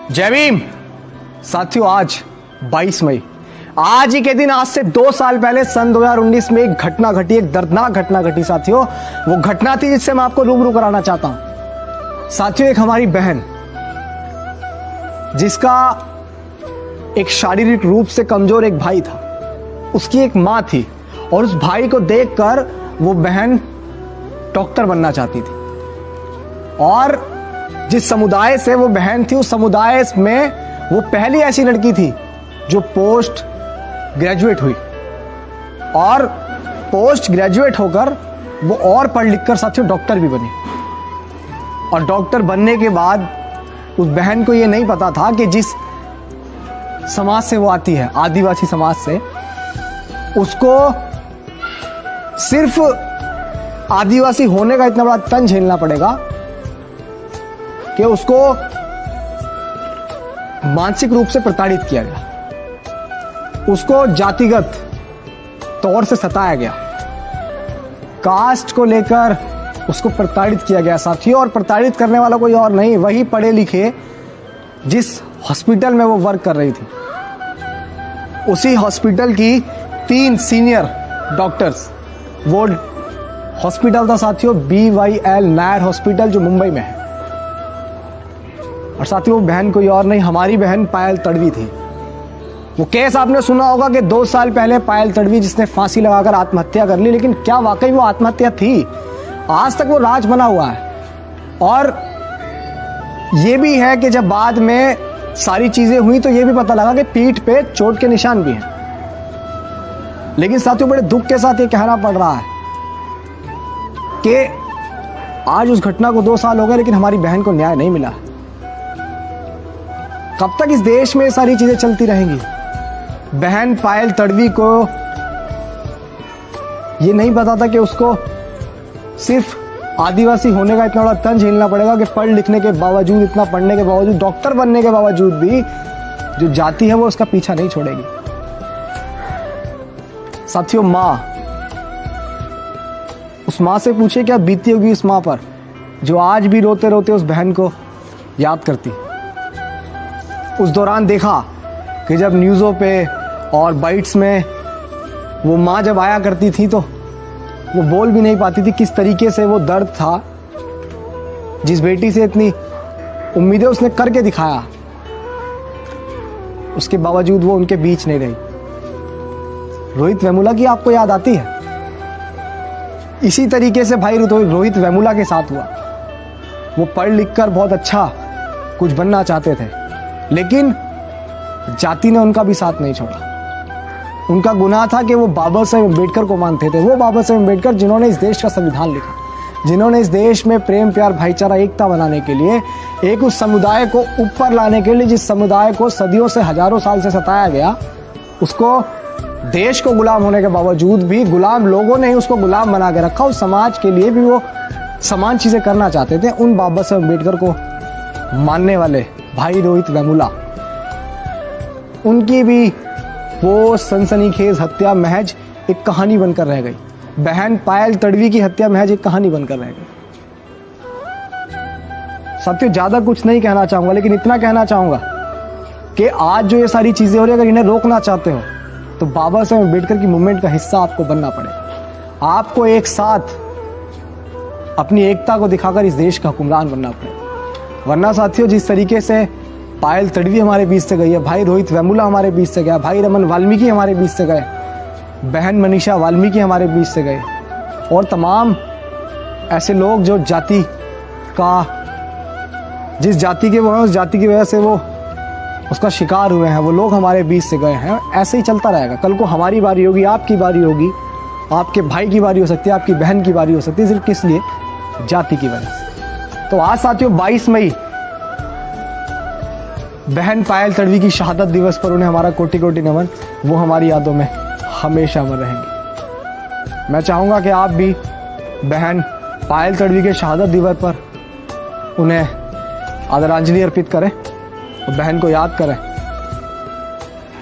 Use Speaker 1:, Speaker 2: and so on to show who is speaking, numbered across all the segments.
Speaker 1: जय भीम। साथियों, आज 22 मई, आज ही के दिन, आज से 2 साल पहले सन 2019 में एक घटना घटी, एक दर्दनाक घटना घटी साथियों। वो घटना थी जिससे मैं आपको रूबरू कराना चाहता हूं। साथियों, एक हमारी बहन जिसका एक शारीरिक रूप से कमजोर एक भाई था, उसकी एक मां थी और उस भाई को देखकर वो बहन डॉक्टर बनना चाहती थी। और जिस समुदाय से वो बहन थी, उस समुदाय में वो पहली ऐसी लड़की थी जो पोस्ट ग्रेजुएट हुई और पोस्ट ग्रेजुएट होकर वो और पढ़ लिख कर साथियों डॉक्टर भी बनी। और डॉक्टर बनने के बाद उस बहन को ये नहीं पता था कि जिस समाज से वो आती है, आदिवासी समाज से, उसको सिर्फ आदिवासी होने का इतना बड़ा तंज झेलना पड़ेगा कि उसको मानसिक रूप से प्रताड़ित किया गया, उसको जातिगत तौर से सताया गया, कास्ट को लेकर उसको प्रताड़ित किया गया साथियों। और प्रताड़ित करने वाला कोई और नहीं, वही पढ़े लिखे जिस हॉस्पिटल में वो वर्क कर रही थी, उसी हॉस्पिटल की 3 सीनियर डॉक्टर्स, वो हॉस्पिटल था साथियों BYL नायर हॉस्पिटल जो मुंबई में है। और साथियों, वो बहन कोई और नहीं, हमारी बहन पायल तड़वी थी। वो केस आपने सुना होगा कि 2 साल पहले पायल तड़वी जिसने फांसी लगाकर आत्महत्या कर ली, लेकिन क्या वाकई वो आत्महत्या थी? आज तक वो राज बना हुआ है। और ये भी है कि जब बाद में सारी चीजें हुई तो ये भी पता लगा कि पीठ पे चोट के निशान भी हैं। लेकिन साथियों, बड़े दुख के साथ ये कहना पड़ रहा है कि आज उस घटना को 2 साल हो गए, लेकिन हमारी बहन को न्याय नहीं मिला। कब तक इस देश में सारी चीजें चलती रहेंगी? बहन पायल तड़वी को ये नहीं पता था कि उसको सिर्फ आदिवासी होने का इतना बड़ा तंज झेलना पड़ेगा कि पढ़ लिखने के बावजूद, इतना पढ़ने के बावजूद, डॉक्टर बनने के बावजूद भी जो जाति है वो उसका पीछा नहीं छोड़ेगी। साथियों, मां, उस मां से पूछे क्या बीती होगी उस मां पर जो आज भी रोते रोते उस बहन को याद करती। उस दौरान देखा कि जब न्यूज़ों पे और बाइट्स में वो माँ जब आया करती थी तो वो बोल भी नहीं पाती थी। किस तरीके से वो दर्द था, जिस बेटी से इतनी उम्मीदें उसने करके दिखाया, उसके बावजूद वो उनके बीच नहीं रही। रोहित वेमुला की आपको याद आती है? इसी तरीके से भाई रोहित वेमुला के साथ हुआ। वो पढ़ लिख कर बहुत अच्छा कुछ बनना चाहते थे, लेकिन जाति ने उनका भी साथ नहीं छोड़ा। उनका गुनाह था कि वो बाबा साहेब अम्बेडकर को मानते थे। वो बाबा साहेब अम्बेडकर जिन्होंने इस देश का संविधान लिखा, जिन्होंने इस देश में प्रेम प्यार भाईचारा एकता बनाने के लिए, एक उस समुदाय को ऊपर लाने के लिए, जिस समुदाय को सदियों से हजारों साल से सताया गया, उसको देश को गुलाम होने के बावजूद भी गुलाम लोगों ने ही उसको गुलाम बना के रखा। उस समाज के लिए भी वो समान चीजें करना चाहते थे। उन बाबा साहेब अम्बेडकर को मानने वाले भाई रोहित वेमुला, उनकी भी वो सनसनीखेज हत्या महज एक कहानी बनकर रह गई। बहन पायल तड़वी की हत्या महज एक कहानी बनकर रह गई। साथियों, ज्यादा कुछ नहीं कहना चाहूंगा, लेकिन इतना कहना चाहूंगा कि आज जो ये सारी चीजें हो रही है, अगर इन्हें रोकना चाहते हो तो बाबा साहेब अम्बेडकर की मूवमेंट का हिस्सा आपको बनना पड़ेगा। आपको एक साथ अपनी एकता को दिखाकर इस देश का हुक्मरान बनना पड़ेगा। वरना साथियों, जिस तरीके से पायल तड़वी हमारे बीच से गई है, भाई रोहित वेमुला हमारे बीच से गया, भाई रमन वाल्मीकि हमारे बीच से गए, बहन मनीषा वाल्मीकि हमारे बीच से गए, और तमाम ऐसे लोग जो जाति का, जिस जाति के वो हैं, उस जाति की वजह से वो उसका शिकार हुए हैं, वो लोग हमारे बीच से गए हैं। ऐसे ही चलता रहेगा। कल को हमारी बारी होगी, आपकी बारी होगी, आपके भाई की बारी हो सकती है, आपकी बहन की बारी हो सकती है, सिर्फ किस लिए? जाति की वजह से। तो आज साथियों 22 मई, बहन पायल तड़वी की शहादत दिवस पर उन्हें हमारा कोटि कोटि नमन। वो हमारी यादों में हमेशा अमर रहेंगे। मैं चाहूंगा कि आप भी बहन पायल तड़वी के शहादत दिवस पर उन्हें आदरांजलि अर्पित करें और बहन को याद करें।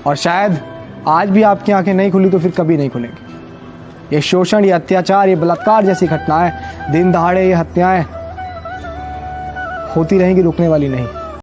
Speaker 1: और शायद आज भी आपकी आंखें नहीं खुली तो फिर कभी नहीं खुलेंगी। ये शोषण, ये अत्याचार, ये बलात्कार जैसी घटनाएं, दिन दहाड़े ये हत्याएं होती रहेंगी, रुकने वाली नहीं।